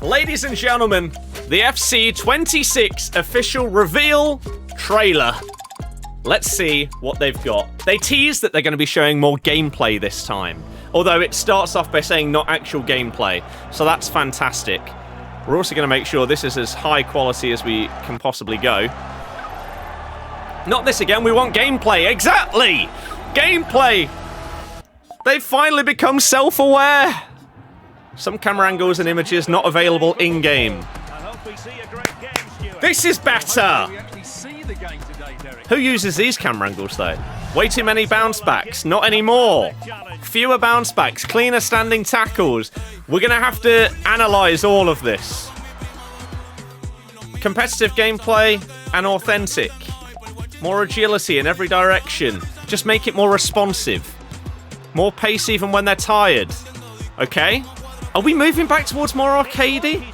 Ladies and gentlemen, the FC 26 official reveal trailer. Let's see what they've got. They tease that they're going to be showing more gameplay this time, although it starts off by saying not actual gameplay, so that's fantastic. We're also going to make sure this is as high quality as we can possibly go. Not this again, we want gameplay. Exactly! Gameplay! They've finally become self-aware. Some camera angles and images not available in-game. This is better! Who uses these camera angles, though? Way too many bounce backs. Not anymore. Fewer bounce backs. Cleaner standing tackles. We're going to have to analyse all of this. Competitive gameplay and authentic. More agility in every direction. Just make it more responsive. More pace even when they're tired. Okay? Are we moving back towards more arcadey?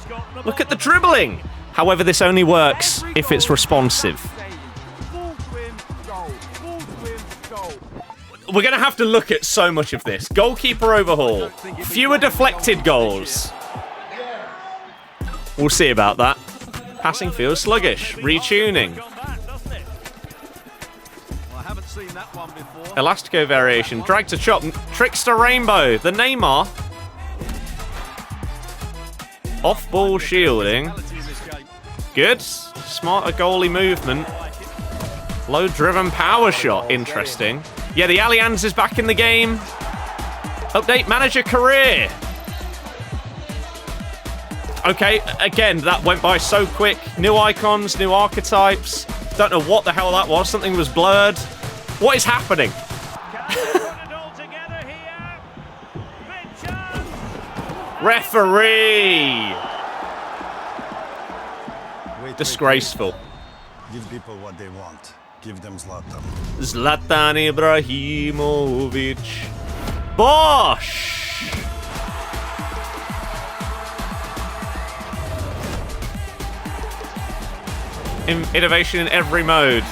Look at the dribbling! However, this only works if it's responsive. We're going to have to look at so much of this. Goalkeeper overhaul. Fewer deflected goals. We'll see about that. Passing feels sluggish. Retuning. Elastico variation. Drag to chop. Trickster Rainbow. The Neymar. Off-ball shielding. Good. Smarter goalie movement. Low-driven power shot. Interesting. Yeah, the Allianz is back in the game. Update manager career. Okay, again, that went by so quick. New icons, new archetypes. Don't know what the hell that was. Something was blurred. What is happening? Referee! Disgraceful. Give people what they want. Give them Zlatan. Zlatan Ibrahimovic. Bosh! Innovation in every mode.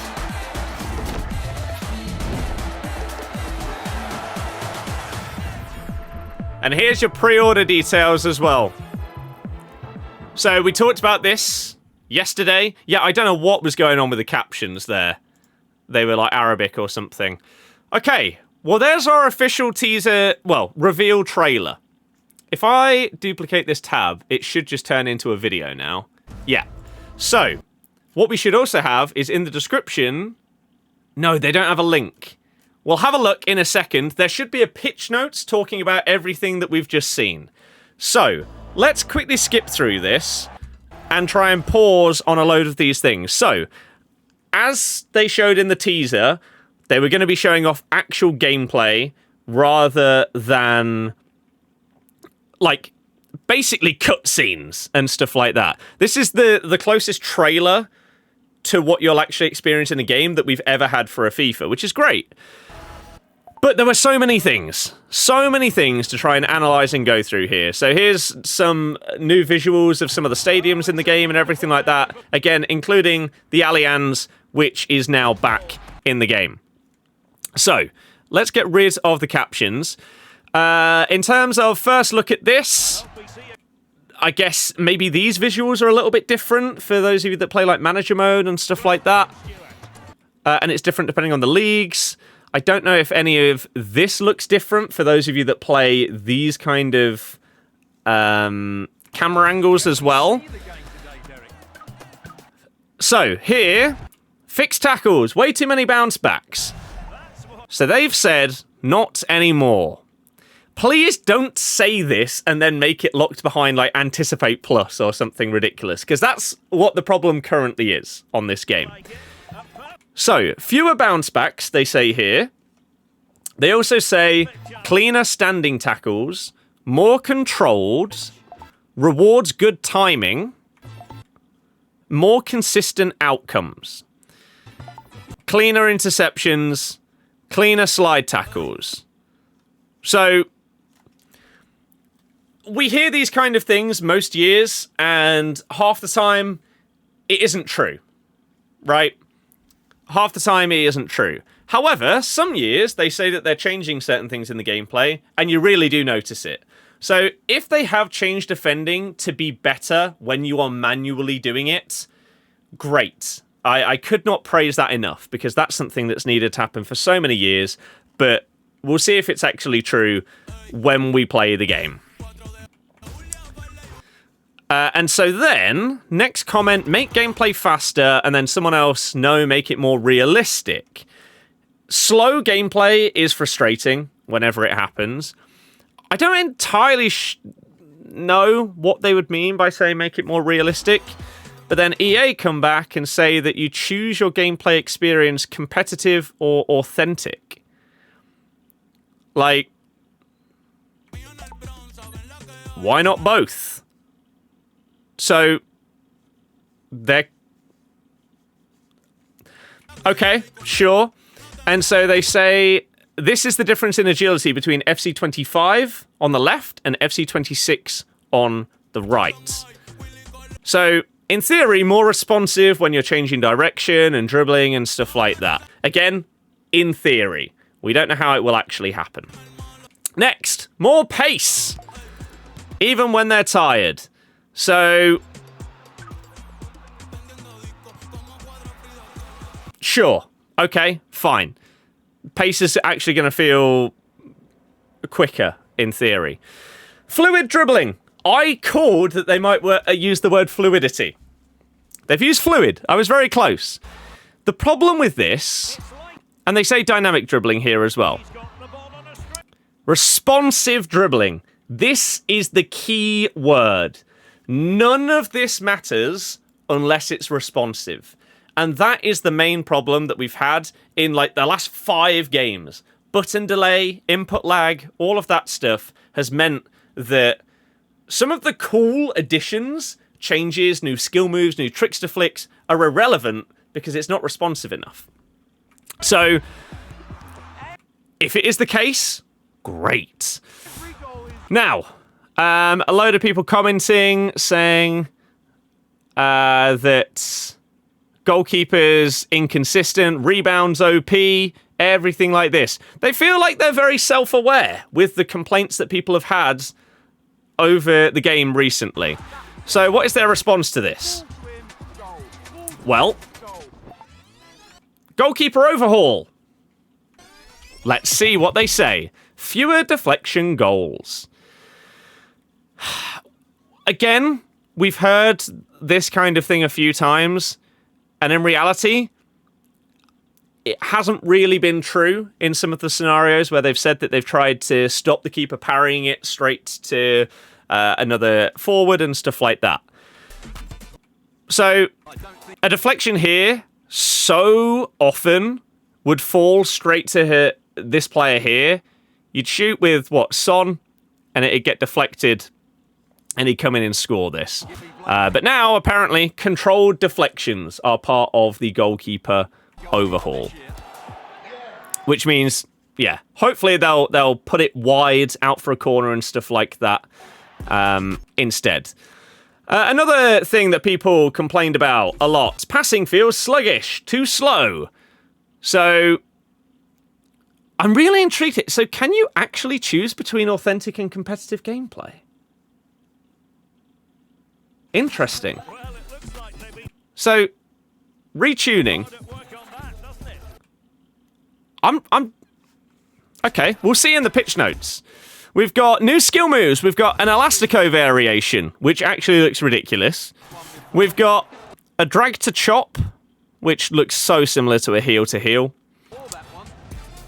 And here's your pre-order details as well. So we talked about this yesterday. Yeah, I don't know what was going on with the captions there. They were like Arabic or something. Okay, well there's our official teaser, well, reveal trailer. If I duplicate this tab, it should just turn into a video now. Yeah. So, what we should also have is in the description... No, they don't have a link. We'll have a look in a second. There should be a pitch notes talking about everything that we've just seen. So, let's quickly skip through this and try and pause on a load of these things. So, as they showed in the teaser, they were going to be showing off actual gameplay rather than, like, basically cutscenes and stuff like that. This is the closest trailer to what you'll actually experience in a game that we've ever had for a FIFA, which is great. But there were so many things to try and analyse and go through here. So here's some new visuals of some of the stadiums in the game and everything like that. Again, including the Allianz, which is now back in the game. So, let's get rid of the captions. In terms of first look at this, I guess maybe these visuals are a little bit different for those of you that play like manager mode and stuff like that. And it's different depending on the leagues. I don't know if any of this looks different for those of you that play these kind of camera angles as well. So, here, fixed tackles, way too many bounce backs. So they've said, not anymore. Please don't say this and then make it locked behind like Anticipate Plus or something ridiculous, because that's what the problem currently is on this game. So, fewer bounce backs, they say here. They also say cleaner standing tackles, more controlled, rewards good timing, more consistent outcomes, cleaner interceptions, cleaner slide tackles. So, we hear these kind of things most years, and half the time, it isn't true, right? Half the time, it isn't true. However, some years, they say that they're changing certain things in the gameplay, and you really do notice it. So if they have changed defending to be better when you are manually doing it, great. I could not praise that enough, because that's something that's needed to happen for so many years, but we'll see if it's actually true when we play the game. And so then, next comment, make gameplay faster, and then someone else, no, make it more realistic. Slow gameplay is frustrating whenever it happens. I don't entirely know what they would mean by saying make it more realistic. But then EA come back and say that you choose your gameplay experience competitive or authentic. Like, why not both? So, they're... Okay, sure. And so they say, this is the difference in agility between FC25 on the left and FC26 on the right. So... in theory, more responsive when you're changing direction and dribbling and stuff like that. Again, in theory. We don't know how it will actually happen. Next, more pace. Even when they're tired. So... sure. Okay, fine. Pace is actually going to feel quicker, in theory. Fluid dribbling. I called that they might use the word fluidity. They've used fluid. I was very close. The problem with this, and they say dynamic dribbling here as well. Responsive dribbling. This is the key word. None of this matters unless it's responsive. And that is the main problem that we've had in like the last 5 games. Button delay, input lag, all of that stuff has meant that some of the cool additions, changes, new skill moves, new tricks to flicks are irrelevant because it's not responsive enough. So, if it is the case, great. Now, a load of people commenting saying that goalkeepers inconsistent, rebounds OP, everything like this. They feel like they're very self-aware with the complaints that people have had over the game recently. So what is their response to this? Well, goalkeeper overhaul. Let's see what they say. Fewer deflection goals. Again, we've heard this kind of thing a few times, and in reality, it hasn't really been true in some of the scenarios where they've said that they've tried to stop the keeper parrying it straight to another forward and stuff like that. So, a deflection here so often would fall straight to this player here. You'd shoot with, Son, and it'd get deflected, and he'd come in and score this. But now, apparently, controlled deflections are part of the goalkeeper overhaul. Which means, yeah, hopefully they'll put it wide out for a corner and stuff like that instead. Another thing that people complained about a lot, passing feels sluggish, too slow. So, I'm really intrigued. So, can you actually choose between authentic and competitive gameplay? Interesting. So, retuning. I'm okay, we'll see in the pitch notes. We've got new skill moves. We've got an elastico variation, which actually looks ridiculous. We've got a drag to chop, which looks so similar to a heel to heel.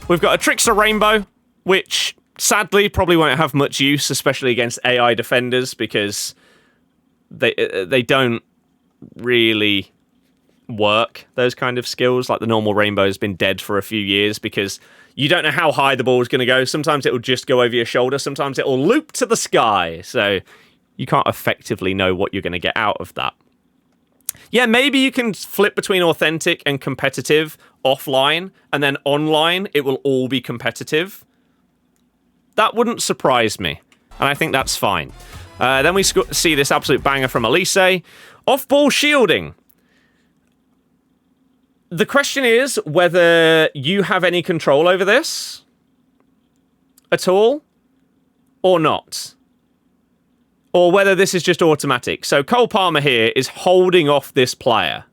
We've got a trickster rainbow, which sadly probably won't have much use, especially against AI defenders, because they don't really work, those kind of skills. Like the normal rainbow has been dead for a few years because you don't know how high the ball is going to go. Sometimes it will just go over your shoulder. Sometimes it will loop to the sky. So you can't effectively know what you're going to get out of that. Yeah, maybe you can flip between authentic and competitive offline, and then online it will all be competitive. That wouldn't surprise me, and I think that's fine. Then we see this absolute banger from Elise. Off-ball shielding. The question is whether you have any control over this at all or not. or whether this is just automatic. So Cole Palmer here is holding off this player.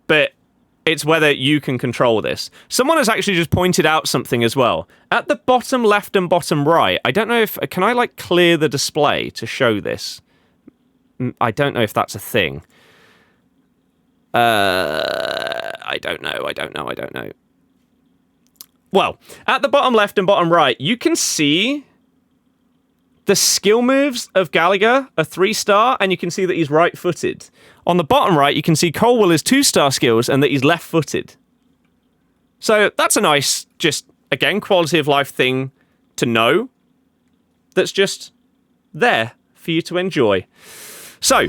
But it's whether you can control this. Someone has actually just pointed out something as well. At the bottom left and bottom right, I don't know if... Can I, like, clear the display to show this? I don't know if that's a thing. I don't know. Well, at the bottom left and bottom right, you can see the skill moves of Gallagher are 3-star, and you can see that he's right-footed. On the bottom right, you can see Colwell is 2-star skills and that he's left-footed. So that's a nice, just, again, quality of life thing to know that's just there for you to enjoy. So,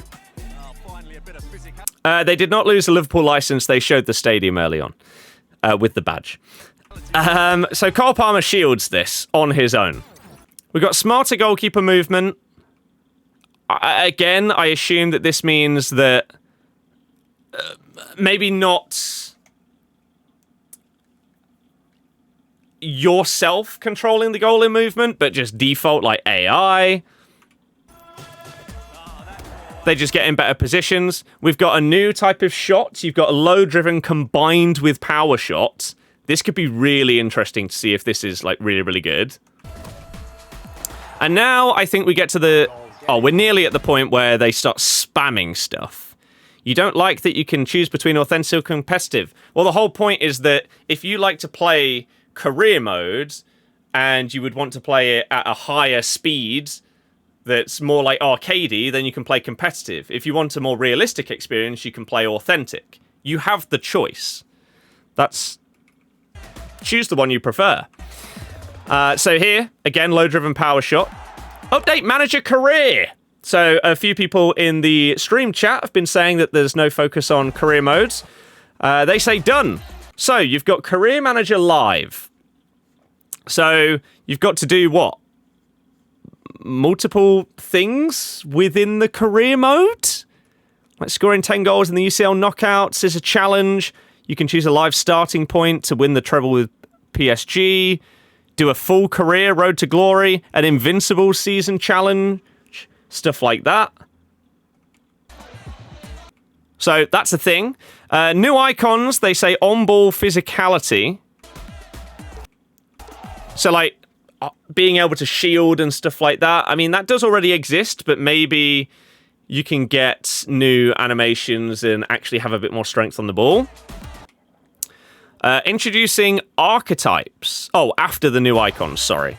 they did not lose the Liverpool license. They showed the stadium early on with the badge. So Cole Palmer shields this on his own. We've got smarter goalkeeper movement. Again, I assume that this means that maybe not yourself controlling the goalie movement, but just default like AI. They just get in better positions. We've got a new type of shot. You've got a low-driven combined with power shot. This could be really interesting to see if this is like really, really good. And now I think we get to the... Oh, we're nearly at the point where they start spamming stuff. You don't like that you can choose between authentic or competitive. Well, the whole point is that if you like to play career mode and you would want to play it at a higher speed that's more like arcadey, then you can play competitive. If you want a more realistic experience, you can play authentic. You have the choice. Choose the one you prefer. So here, again, low-driven power shot. Update manager career. So a few people in the stream chat have been saying that there's no focus on career modes. They say done. So you've got career manager live. So you've got to do what? Multiple things within the career mode? Like scoring 10 goals in the UCL knockouts is a challenge. You can choose a live starting point to win the treble with PSG. Do a full career road to glory, an invincible season challenge, stuff like that. So that's a thing. New icons, they say on-ball physicality. So like being able to shield and stuff like that. I mean, that does already exist, but maybe you can get new animations and actually have a bit more strength on the ball. Introducing archetypes. Oh, after the new icons, sorry.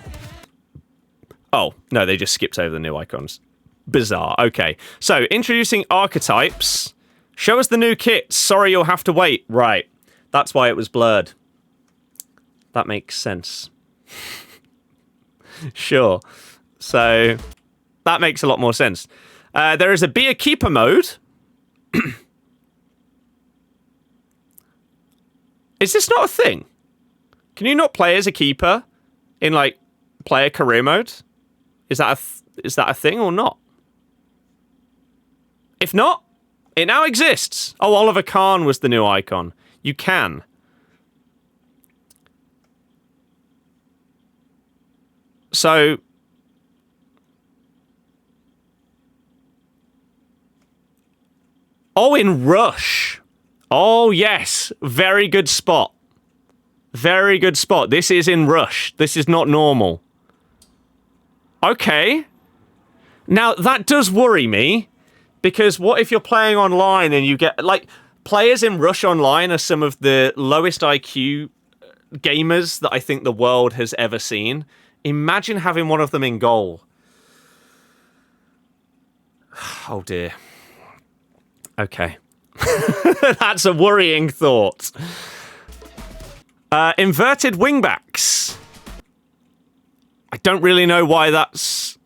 Oh, no, they just skipped over the new icons. Bizarre. Okay. So, introducing archetypes. Show us the new kit. Sorry, you'll have to wait. Right. That's why it was blurred. That makes sense. Sure. So, that makes a lot more sense. There is a be a keeper mode. Is this not a thing? Can you not play as a keeper in, like, player career mode? Is that a thing or not? If not, it now exists. Oh, Oliver Kahn was the new icon. You can. So... Oh, in Rush. Oh, yes. Very good spot. Very good spot. This is in Rush. This is not normal. Okay. Now, that does worry me, because what if you're playing online and you get... Like, players in Rush Online are some of the lowest IQ gamers that I think the world has ever seen. Imagine having one of them in goal. Oh, dear. Okay. That's a worrying thought. Inverted wingbacks. I don't really know why that's...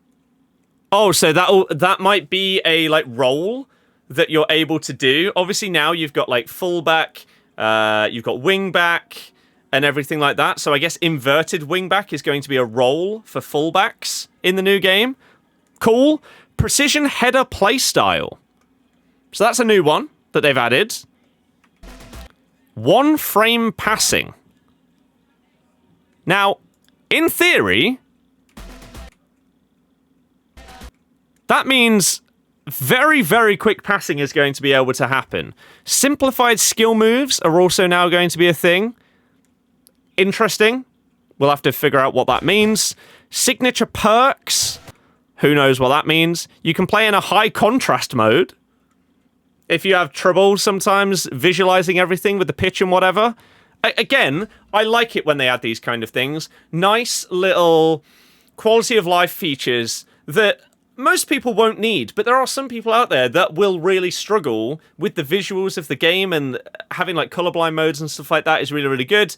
Oh, so that might be a, like, role that you're able to do. Obviously, now you've got, like, fullback, you've got wingback, and everything like that. So I guess inverted wingback is going to be a role for fullbacks in the new game. Cool. Precision header playstyle. So that's a new one that they've added. One frame passing. Now, in theory, That means very, very quick passing is going to be able to happen. Simplified skill moves are also now going to be a thing. Interesting. We'll have to figure out what that means. Signature perks. Who knows what that means? You can play in a high contrast mode. If you have trouble sometimes visualizing everything with the pitch and whatever. Again, I like it when they add these kind of things. Nice little quality of life features that most people won't need, but there are some people out there that will really struggle with the visuals of the game, and having like colorblind modes and stuff like that is really, really good.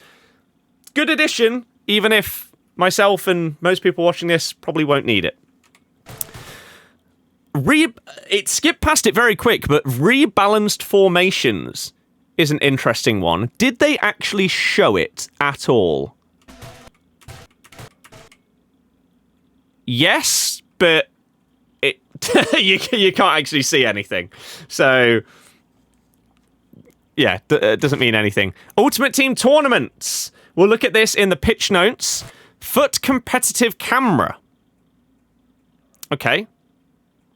Good addition, even if myself and most people watching this probably won't need it. It skipped past it very quick, but rebalanced formations is an interesting one. Did they actually show it at all? Yes, but it you can't actually see anything. So, yeah, it doesn't mean anything. Ultimate Team tournaments. We'll look at this in the pitch notes. Foot competitive camera. Okay.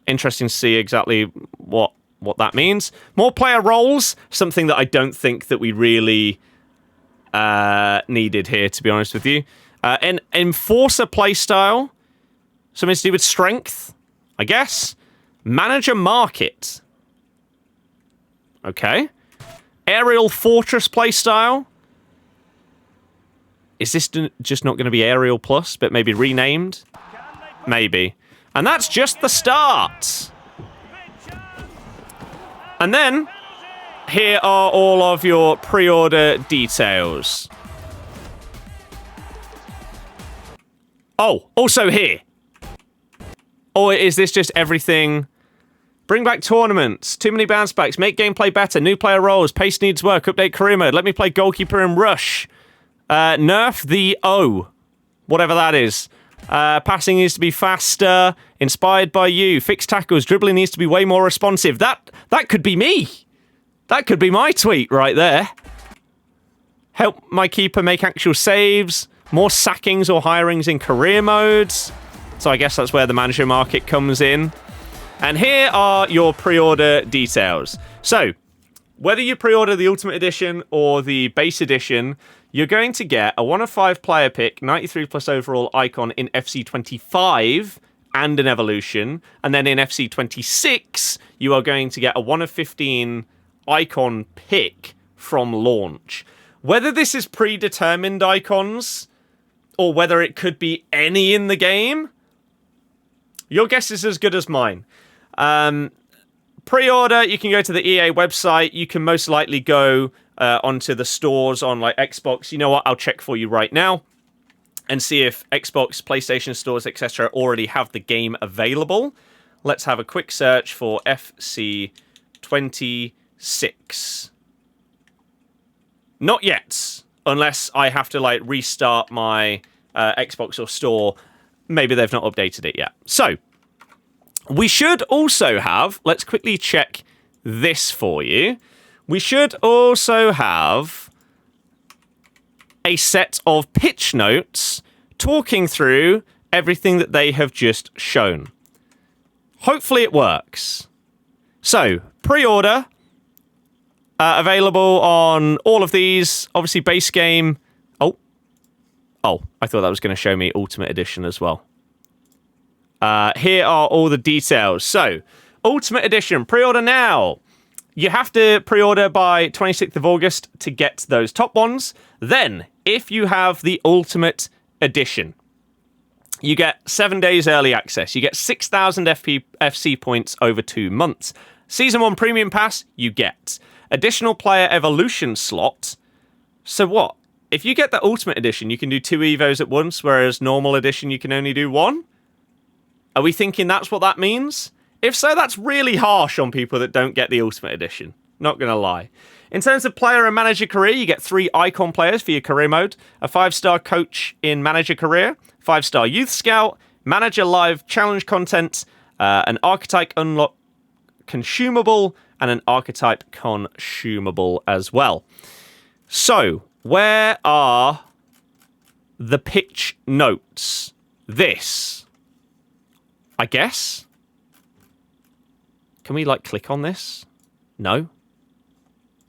Interesting to see exactly what that means. More player roles, something that I don't think that we really needed here, to be honest with you. An enforcer playstyle, something to do with strength, I guess. Manager market. Okay. Aerial fortress playstyle. Is this just not going to be Aerial Plus, but maybe renamed? Maybe. And that's just the start. And then, here are all of your pre-order details. Oh, also here. Or is this just everything? Bring back tournaments, too many bounce backs, make gameplay better, new player roles, pace needs work, update career mode, let me play goalkeeper and rush. Nerf the O, whatever that is. Passing needs to be faster, inspired by you, fix tackles, dribbling needs to be way more responsive. That could be me. That could be my tweet right there. Help my keeper make actual saves, more sackings or hirings in career modes. So I guess that's where the manager market comes in. And here are your pre-order details. So, whether you pre-order the Ultimate Edition or the base edition, you're going to get a 1 of 5 player pick, 93 plus overall icon in FC25 and an evolution. And then in FC26, you are going to get a 1 of 15 icon pick from launch. Whether this is predetermined icons or whether it could be any in the game, your guess is as good as mine. Pre-order, you can go to the EA website. You can most likely go onto the stores on like Xbox. You know what? I'll check for you right now and see if Xbox, PlayStation stores, etc. already have the game available. Let's have a quick search for FC26. Not yet, unless I have to like restart my Xbox or store. Maybe they've not updated it yet. So, we should also have, let's quickly check this for you. We should also have a set of pitch notes talking through everything that they have just shown. Hopefully it works. So, pre-order, available on all of these. Obviously, base game. Oh, I thought that was going to show me Ultimate Edition as well. Here are all the details. So, Ultimate Edition, pre-order now. You have to pre-order by 26th of August to get those top ones. Then, if you have the Ultimate Edition, you get 7 days early access. You get 6,000 FC points over 2 months. Season 1 Premium Pass, you get. Additional player evolution slot. So what? If you get the Ultimate Edition, you can do 2 Evos at once, whereas normal edition, you can only do 1? Are we thinking that's what that means? If so, that's really harsh on people that don't get the Ultimate Edition. Not going to lie. In terms of player and manager career, you get 3 icon players for your career mode, a 5-star coach in manager career, 5-star youth scout, manager live challenge content, an archetype unlock consumable, and an archetype consumable as well. So, where are the pitch notes? This, I guess. Can we, like, click on this? No?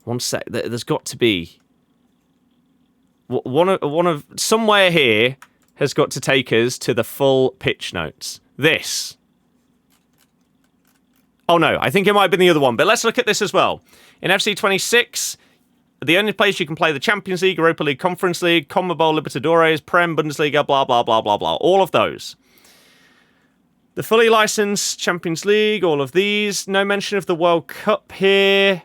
One sec. There's got to be... One of... Somewhere here has got to take us to the full pitch notes. This. Oh, no. I think it might have been the other one. But let's look at this as well. In FC 26... The only place you can play the Champions League, Europa League, Conference League, CONMEBOL Libertadores, Prem, Bundesliga, blah, blah, blah, blah, blah. All of those. The fully licensed Champions League, all of these. No mention of the World Cup here.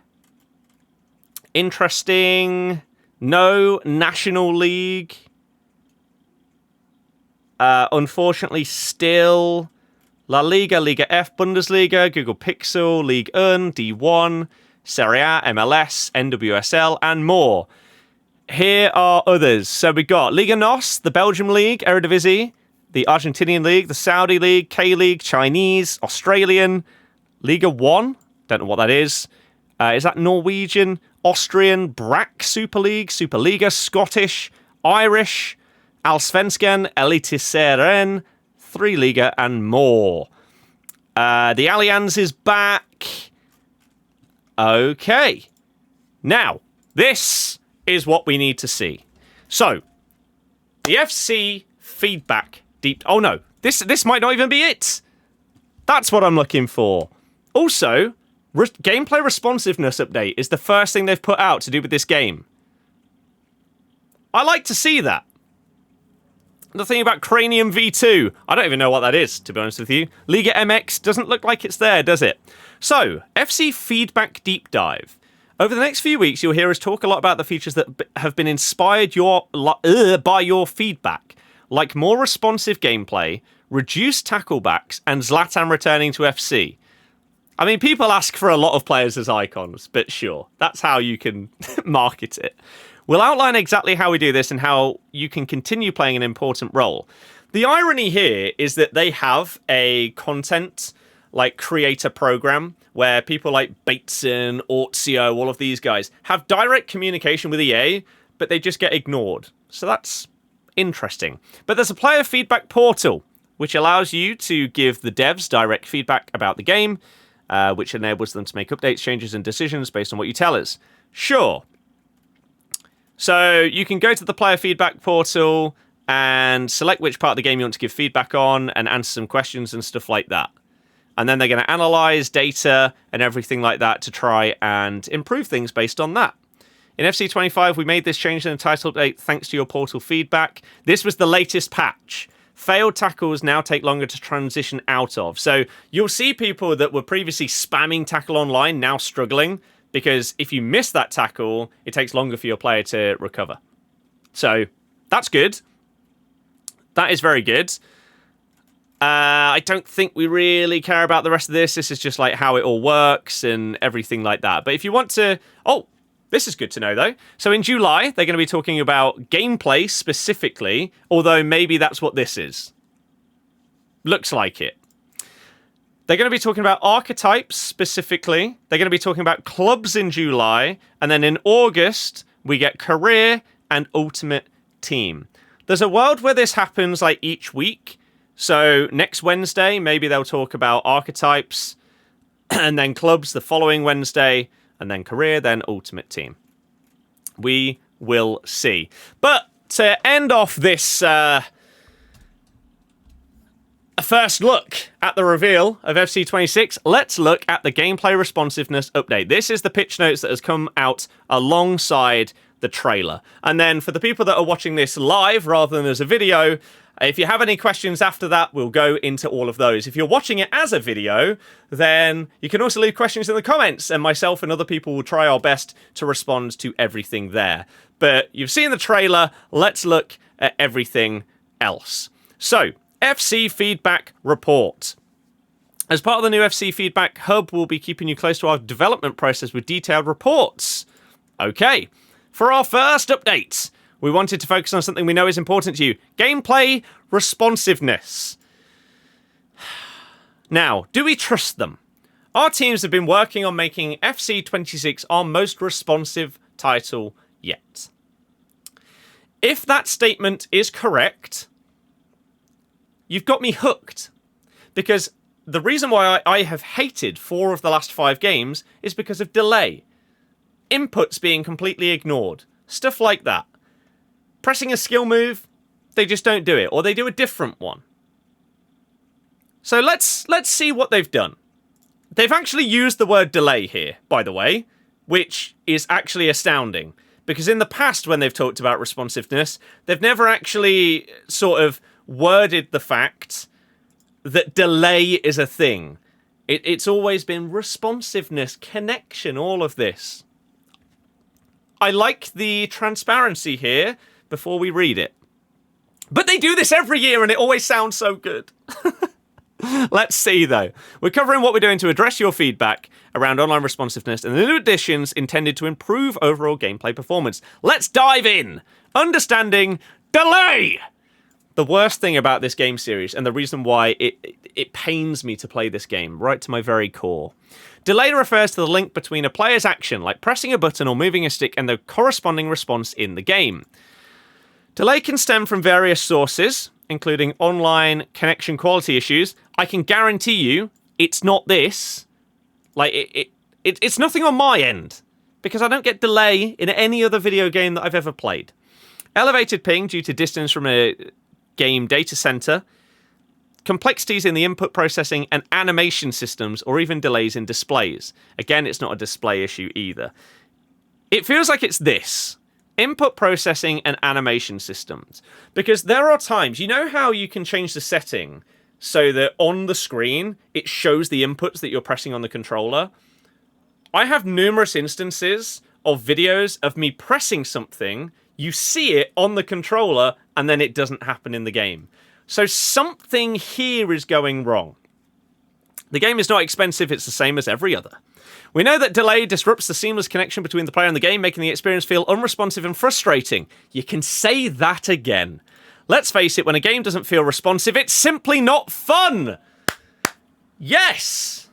Interesting. No National League. Unfortunately, still La Liga, Liga F, Bundesliga, Google Pixel, Ligue 1, D1, Serie A, MLS, NWSL, and more. Here are others. So we got Liga NOS, the Belgium League, Eredivisie, the Argentinian League, the Saudi League, K-League, Chinese, Australian, Liga 1, don't know what that is. Is that Norwegian, Austrian, BRAC Super League, Superliga, Scottish, Irish, Allsvenskan, Eliteserien, 3 Liga, and more. The Allianz is back. Okay. Now, this is what we need to see. So, the FC feedback deep... Oh, no. This might not even be it. That's what I'm looking for. Also, gameplay responsiveness update is the first thing they've put out to do with this game. I like to see that. The thing about Cranium V2, I don't even know what that is, to be honest with you. Liga MX doesn't look like it's there, does it? So, FC Feedback Deep Dive. Over the next few weeks, you'll hear us talk a lot about the features that have been inspired by your feedback, like more responsive gameplay, reduced tacklebacks, and Zlatan returning to FC. I mean, people ask for a lot of players as icons, but sure, that's how you can market it. We'll outline exactly how we do this and how you can continue playing an important role. The irony here is that they have a content creator program where people like Bateson, Ortzio, all of these guys have direct communication with EA, but they just get ignored. So that's interesting. But there's a player feedback portal, which allows you to give the devs direct feedback about the game, which enables them to make updates, changes, and decisions based on what you tell us. Sure. So you can go to the player feedback portal and select which part of the game you want to give feedback on and answer some questions and stuff like that. And then they're going to analyze data and everything like that to try and improve things based on that. In FC 25, we made this change in the title update thanks to your portal feedback. This was the latest patch. Failed tackles now take longer to transition out of. So you'll see people that were previously spamming tackle online now struggling, because if you miss that tackle, it takes longer for your player to recover. So that's good. That is very good. I don't think we really care about the rest of this. This is just like how it all works and everything like that. But if you want to... Oh, this is good to know, though. So in July, they're going to be talking about gameplay specifically, although maybe that's what this is. Looks like it. They're going to be talking about archetypes specifically. They're going to be talking about clubs in July. And then in August, we get career and ultimate team. There's a world where this happens like each week. So next Wednesday, maybe they'll talk about archetypes, and then clubs the following Wednesday, and then career, then ultimate team. We will see. But to end off this first look at the reveal of FC 26, let's look at the gameplay responsiveness update. This is the pitch notes that has come out alongside the trailer. And then for the people that are watching this live rather than as a video, if you have any questions after that, we'll go into all of those. If you're watching it as a video, then you can also leave questions in the comments, and myself and other people will try our best to respond to everything there. But you've seen the trailer, let's look at everything else. So, FC Feedback Report. As part of the new FC Feedback Hub, we'll be keeping you close to our development process with detailed reports. Okay, for our first update, we wanted to focus on something we know is important to you. Gameplay responsiveness. Now, do we trust them? Our teams have been working on making FC 26 our most responsive title yet. If that statement is correct, you've got me hooked. Because the reason why I have hated 4 of the last 5 games is because of delay. Inputs being completely ignored. Stuff like that. Pressing a skill move, they just don't do it, or they do a different one. So let's see what they've done. They've actually used the word delay here, by the way, which is actually astounding. Because in the past, when they've talked about responsiveness, they've never actually sort of worded the fact that delay is a thing. It's always been responsiveness, connection, all of this. I like the transparency here before we read it. But they do this every year and it always sounds so good. Let's see, though. We're covering what we're doing to address your feedback around online responsiveness and the new additions intended to improve overall gameplay performance. Let's dive in. Understanding delay. The worst thing about this game series, and the reason why it pains me to play this game, right to my very core. Delay refers to the link between a player's action, like pressing a button or moving a stick, and the corresponding response in the game. Delay can stem from various sources, including online connection quality issues. I can guarantee you it's not this. Like, it's nothing on my end, because I don't get delay in any other video game that I've ever played. Elevated ping due to distance from a game data center, complexities in the input processing and animation systems, or even delays in displays. Again, it's not a display issue either. It feels like it's this. Input processing and animation systems. Because there are times, you know how you can change the setting so that on the screen it shows the inputs that you're pressing on the controller? I have numerous instances of videos of me pressing something, you see it on the controller, and then it doesn't happen in the game. So something here is going wrong. The game is not expensive, it's the same as every other. We know that delay disrupts the seamless connection between the player and the game, making the experience feel unresponsive and frustrating. You can say that again. Let's face it, when a game doesn't feel responsive, it's simply not fun! Yes!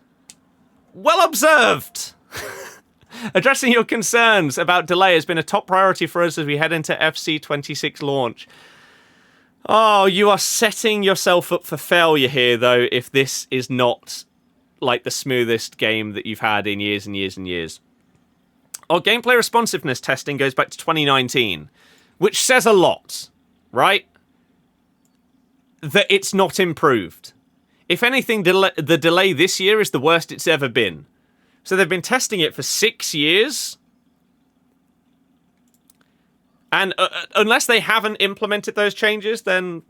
Well observed! Addressing your concerns about delay has been a top priority for us as we head into FC26 launch. Oh, you are setting yourself up for failure here, though, if this is not like the smoothest game that you've had in years and years and years. Our gameplay responsiveness testing goes back to 2019, which says a lot, right? That it's not improved. If anything, the delay this year is the worst it's ever been. So they've been testing it for 6 years. And unless they haven't implemented those changes, then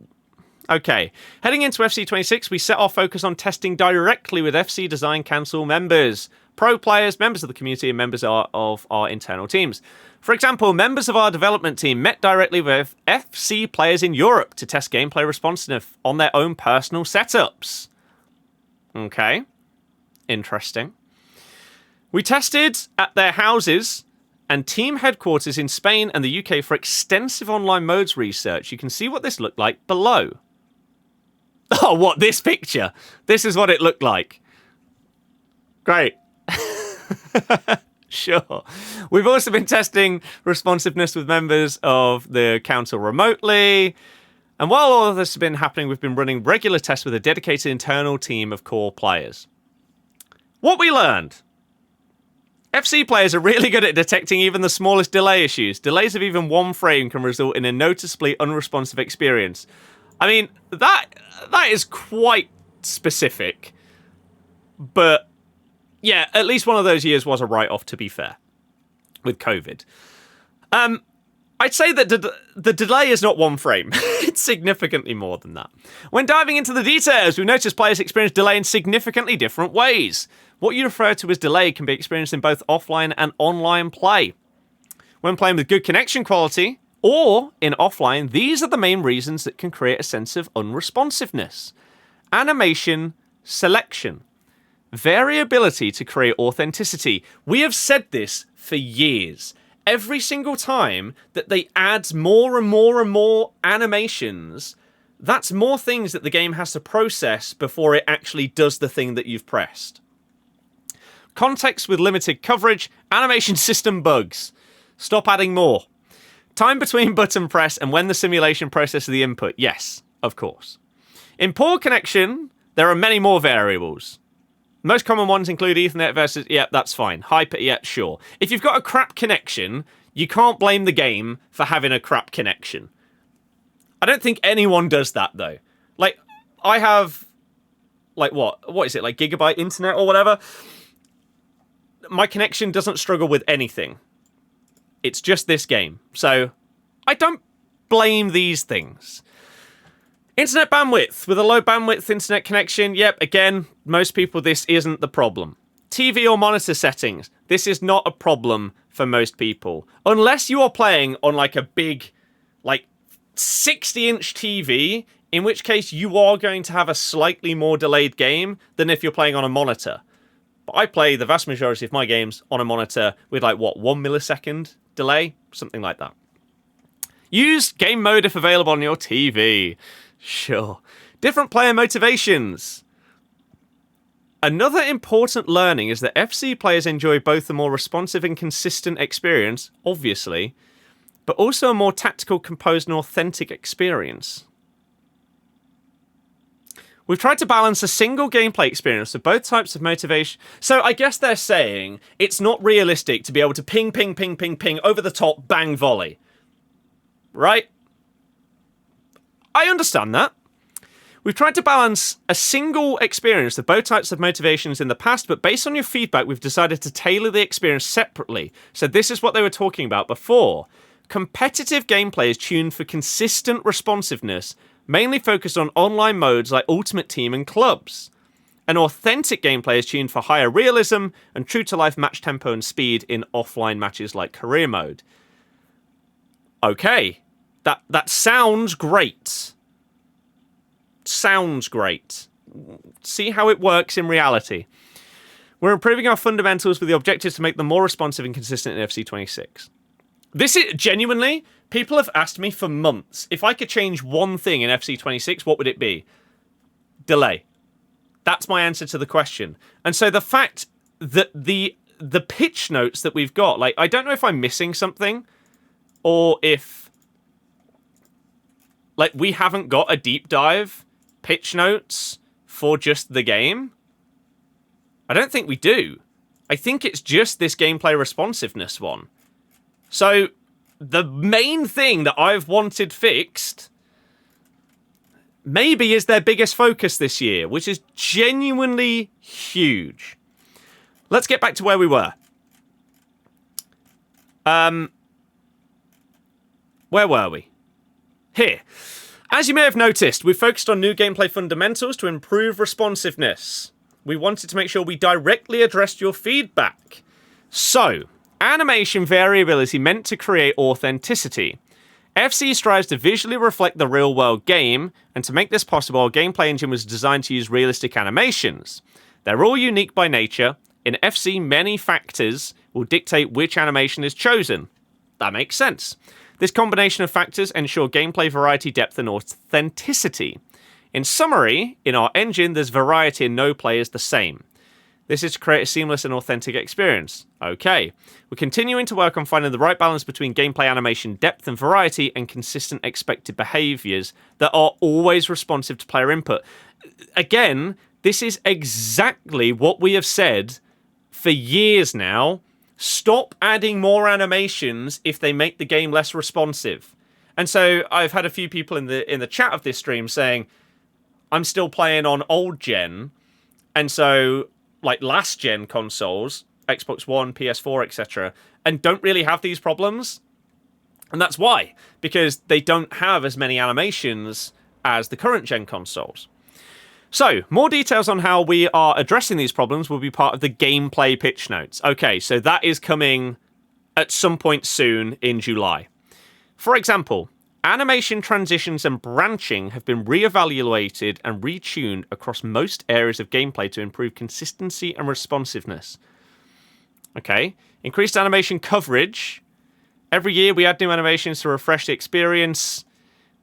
okay. Heading into FC26, we set our focus on testing directly with FC Design Council members, pro players, members of the community, and members of our internal teams. For example, members of our development team met directly with FC players in Europe to test gameplay responsiveness on their own personal setups. Okay. Interesting. We tested at their houses and team headquarters in Spain and the UK for extensive online modes research. You can see what this looked like below. Oh, what? This picture? This is what it looked like. Great. Sure. We've also been testing responsiveness with members of the council remotely. And while all of this has been happening, we've been running regular tests with a dedicated internal team of core players. What we learned. FC players are really good at detecting even the smallest delay issues. Delays of even 1 frame can result in a noticeably unresponsive experience. I mean, that is quite specific. But, yeah, at least one of those years was a write-off, to be fair, with COVID. I'd say that the delay is not 1 frame. It's significantly more than that. When diving into the details, we noticed players experience delay in significantly different ways. What you refer to as delay can be experienced in both offline and online play. When playing with good connection quality, or in offline, these are the main reasons that can create a sense of unresponsiveness. Animation selection. Variability to create authenticity. We have said this for years. Every single time that they add more and more and more animations, that's more things that the game has to process before it actually does the thing that you've pressed. Context with limited coverage, animation system bugs. Stop adding more. Time between button press and when the simulation processes the input. Yes, of course. In poor connection There are many more variables. Most common ones include Ethernet versus... Yeah, that's fine. Hyper... Yeah, sure. If you've got a crap connection, you can't blame the game for having a crap connection. I don't think anyone does that, though. Like, I have... Like, what? What is it? Like, gigabyte internet or whatever? My connection doesn't struggle with anything. It's just this game. So, I don't blame these things. Internet bandwidth. With a low bandwidth internet connection, yep, again, most people, this isn't the problem. TV or monitor settings. This is not a problem for most people. Unless you are playing on, like, a big, like, 60-inch TV, in which case you are going to have a slightly more delayed game than if you're playing on a monitor. But I play the vast majority of my games on a monitor with, like, what, 1 millisecond delay? Something like that. Use game mode if available on your TV. Sure. Different player motivations. Another important learning is that FC players enjoy both a more responsive and consistent experience, obviously, but also a more tactical, composed, and authentic experience. We've tried to balance a single gameplay experience with both types of motivation. So I guess they're saying it's not realistic to be able to ping, ping, ping, ping, ping, over the top, bang, volley. Right? I understand that. We've tried to balance a single experience with both types of motivations in the past, but based on your feedback, we've decided to tailor the experience separately. So this is what they were talking about before. Competitive gameplay is tuned for consistent responsiveness, mainly focused on online modes like Ultimate Team and Clubs. And authentic gameplay is tuned for higher realism and true-to-life match tempo and speed in offline matches like Career Mode. Okay, that sounds great. Sounds great. See how it works in reality. We're improving our fundamentals with the objectives to make them more responsive and consistent in FC26. This is genuinely, people have asked me for months, if I could change one thing in FC26, what would it be? Delay. That's my answer to the question. And so the fact that the pitch notes that we've got, like, I don't know if I'm missing something, or if, like, we haven't got a deep dive pitch notes for just the game. I don't think we do. I think it's just this gameplay responsiveness one. So, the main thing that I've wanted fixed maybe is their biggest focus this year, which is genuinely huge. Let's get back to where we were. Where were we? Here. As you may have noticed, we've focused on new gameplay fundamentals to improve responsiveness. We wanted to make sure we directly addressed your feedback. So, animation variability meant to create authenticity. FC strives to visually reflect the real-world game, and to make this possible, our gameplay engine was designed to use realistic animations. They're all unique by nature. In FC, many factors will dictate which animation is chosen. That makes sense. This combination of factors ensure gameplay variety, depth, and authenticity. In summary, in our engine, there's variety and no play is the same. This is to create a seamless and authentic experience. Okay. We're continuing to work on finding the right balance between gameplay animation, depth, and variety, and consistent expected behaviors that are always responsive to player input. Again, this is exactly what we have said for years now. Stop adding more animations if they make the game less responsive. And so I've had a few people in the chat of this stream saying, I'm still playing on old gen, and so like last gen consoles, Xbox One, PS4, etc., and don't really have these problems. And that's why, because they don't have as many animations as the current gen consoles. So, more details on how we are addressing these problems will be part of the gameplay pitch notes. Okay, so that is coming at some point soon in July. For example, animation transitions and branching have been re-evaluated and retuned across most areas of gameplay to improve consistency and responsiveness. Okay, increased animation coverage. Every year we add new animations to refresh the experience.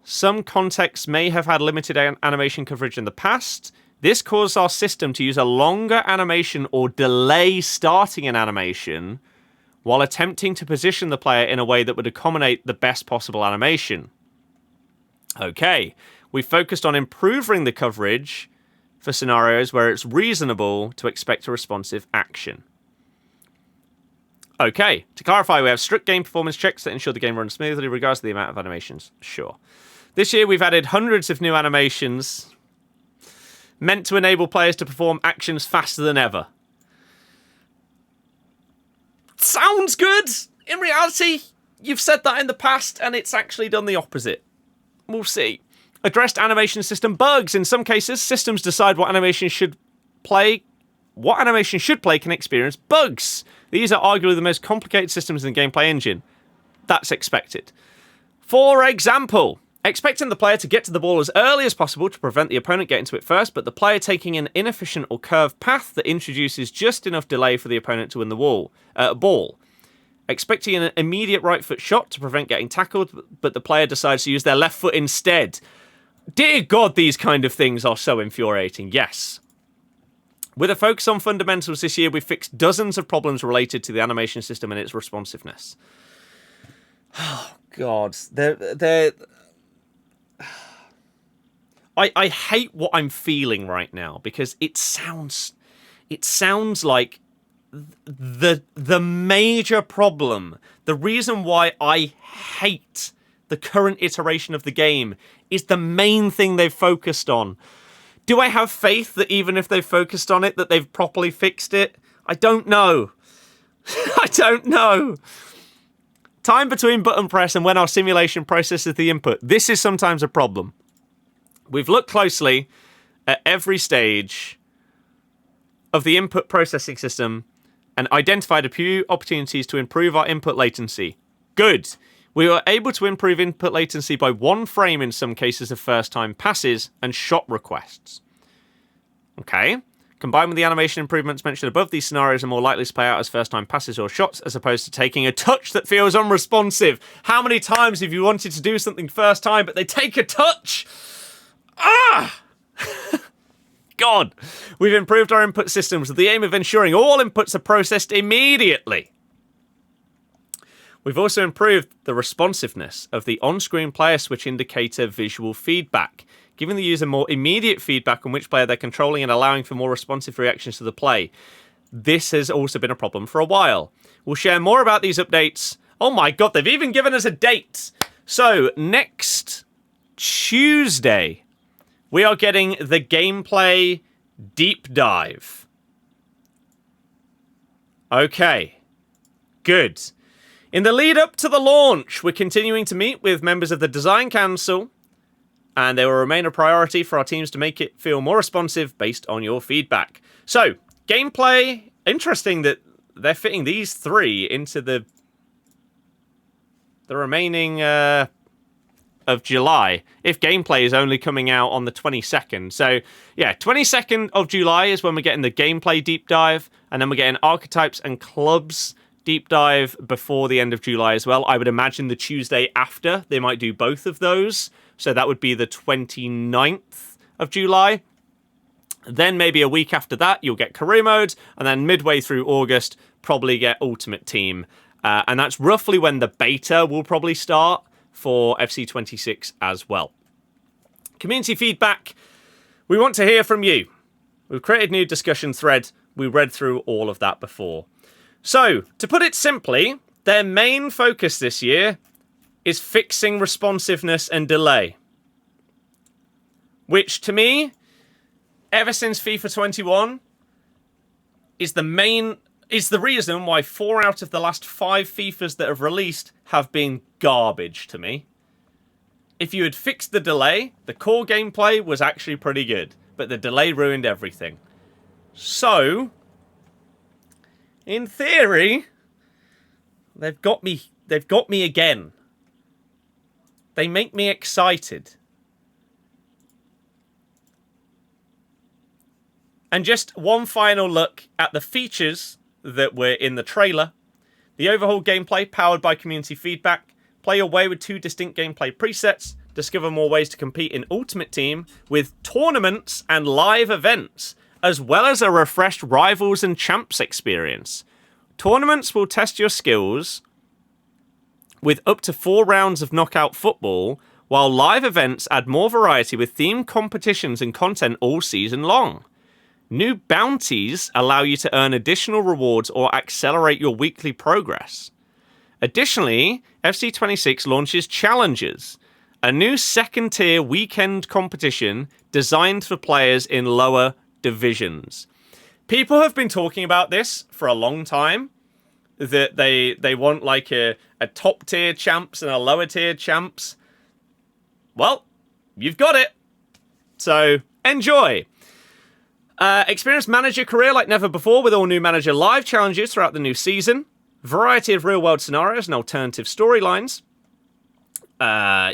Some contexts may have had limited animation coverage in the past. This caused our system to use a longer animation or delay starting an animation while attempting to position the player in a way that would accommodate the best possible animation. Okay, we focused on improving the coverage for scenarios where it's reasonable to expect a responsive action. Okay, to clarify, we have strict game performance checks that ensure the game runs smoothly regardless of the amount of animations. Sure. This year we've added hundreds of new animations meant to enable players to perform actions faster than ever. Sounds good! In reality, you've said that in the past and it's actually done the opposite. We'll see. Addressed animation system bugs. In some cases, systems decide what animation should play. What animation should play can experience bugs. These are arguably the most complicated systems in the gameplay engine. That's expected. For example, expecting the player to get to the ball as early as possible to prevent the opponent getting to it first, but the player taking an inefficient or curved path that introduces just enough delay for the opponent to win the ball. Expecting an immediate right foot shot to prevent getting tackled, but the player decides to use their left foot instead. Dear God, these kind of things are so infuriating. Yes. With a focus on fundamentals this year, we've fixed dozens of problems related to the animation system and its responsiveness. Oh, God. I hate what I'm feeling right now because it sounds like the major problem, the reason why I hate the current iteration of the game is the main thing they've focused on. Do I have faith that even if they've focused on it, that they've properly fixed it? I don't know. I don't know. Time between button press and when our simulation processes the input. This is sometimes a problem. We've looked closely at every stage of the input processing system and identified a few opportunities to improve our input latency. Good. We were able to improve input latency by 1 frame in some cases of first-time passes and shot requests. Okay. Combined with the animation improvements mentioned above, these scenarios are more likely to play out as first-time passes or shots as opposed to taking a touch that feels unresponsive. How many times have you wanted to do something first time, but they take a touch? Ah! God. We've improved our input systems with the aim of ensuring all inputs are processed immediately. We've also improved the responsiveness of the on-screen player switch indicator visual feedback, giving the user more immediate feedback on which player they're controlling and allowing for more responsive reactions to the play. This has also been a problem for a while. We'll share more about these updates. Oh my God, they've even given us a date. So, next Tuesday, we are getting the gameplay deep dive. Okay, good. In the lead up to the launch, we're continuing to meet with members of the Design Council, and they will remain a priority for our teams to make it feel more responsive based on your feedback. So, gameplay, interesting that they're fitting these 3 into the remaining of July, if gameplay is only coming out on the 22nd. So, yeah, 22nd of July is when we're getting the gameplay deep dive, and then we're getting archetypes and clubs deep dive before the end of July as well. I would imagine the Tuesday after, they might do both of those. So that would be the 29th of July. Then maybe a week after that, you'll get career mode. And then midway through August, probably get Ultimate Team. And that's roughly when the beta will probably start for FC26 as well. Community feedback. We want to hear from you. We've created a new discussion thread. We read through all of that before. So, to put it simply, their main focus this year is fixing responsiveness and delay. Which, to me, ever since FIFA 21, is the reason why 4 out of the last 5 FIFAs that have released have been garbage to me. If you had fixed the delay, the core gameplay was actually pretty good, but the delay ruined everything. So, in theory, they've got me again. They make me excited. And just one final look at the features that were in the trailer. The overhaul gameplay, powered by community feedback. Play your way with 2 distinct gameplay presets. Discover more ways to compete in Ultimate Team with tournaments and live events, as well as a refreshed Rivals and Champs experience. Tournaments will test your skills with up to 4 rounds of knockout football, while live events add more variety with themed competitions and content all season long. New bounties allow you to earn additional rewards or accelerate your weekly progress. Additionally, FC26 launches Challenges, a new second-tier weekend competition designed for players in lower divisions. People have been talking about this for a long time, that they want like a top-tier champs and a lower-tier champs. Well, you've got it. So, enjoy. Experience manager career like never before with all new manager live challenges throughout the new season. Variety of real-world scenarios and alternative storylines.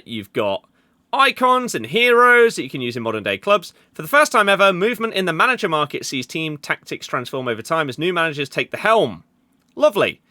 You've got icons and heroes that you can use in modern-day clubs. For the first time ever, movement in the manager market sees team tactics transform over time as new managers take the helm. Lovely.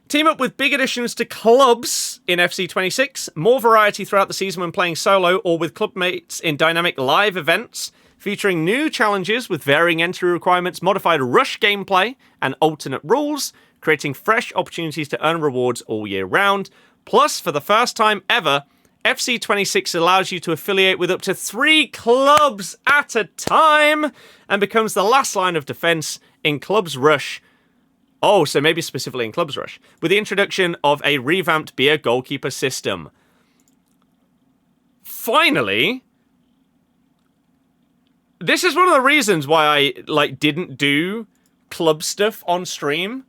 Team up with big additions to clubs in FC26. More variety throughout the season when playing solo or with club mates in dynamic live events, featuring new challenges with varying entry requirements, modified rush gameplay, and alternate rules, creating fresh opportunities to earn rewards all year round. Plus, for the first time ever, FC26 allows you to affiliate with up to 3 clubs at a time and becomes the last line of defense in Clubs Rush. Oh, so maybe specifically in Clubs Rush, with the introduction of a revamped beer goalkeeper system. Finally, this is one of the reasons why I didn't do club stuff on stream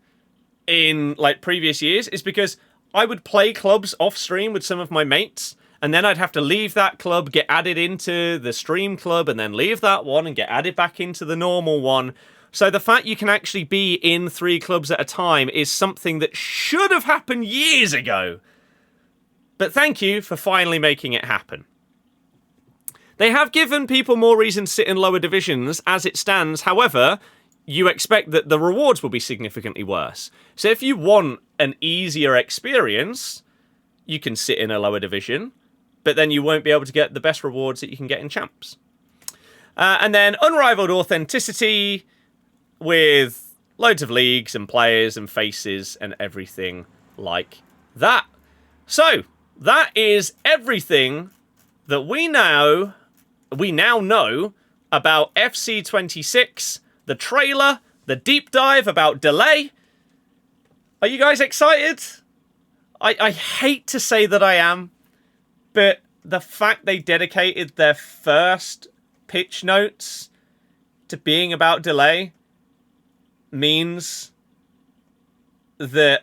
in previous years, is because I would play clubs off stream with some of my mates, and then I'd have to leave that club, get added into the stream club, and then leave that one and get added back into the normal one. So the fact you can actually be in 3 clubs at a time is something that should have happened years ago. But thank you for finally making it happen. They have given people more reason to sit in lower divisions as it stands. However, you expect that the rewards will be significantly worse. So if you want an easier experience, you can sit in a lower division, but then you won't be able to get the best rewards that you can get in champs. And then unrivaled authenticity with loads of leagues and players and faces and everything like that. So that is everything that we now know about FC26, the trailer, the deep dive about delay. Are you guys excited? I hate to say that I am, but the fact they dedicated their first pitch notes to being about delay means that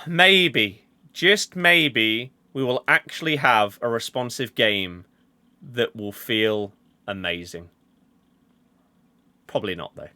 maybe, just maybe, we will actually have a responsive game that will feel amazing. Probably not, though.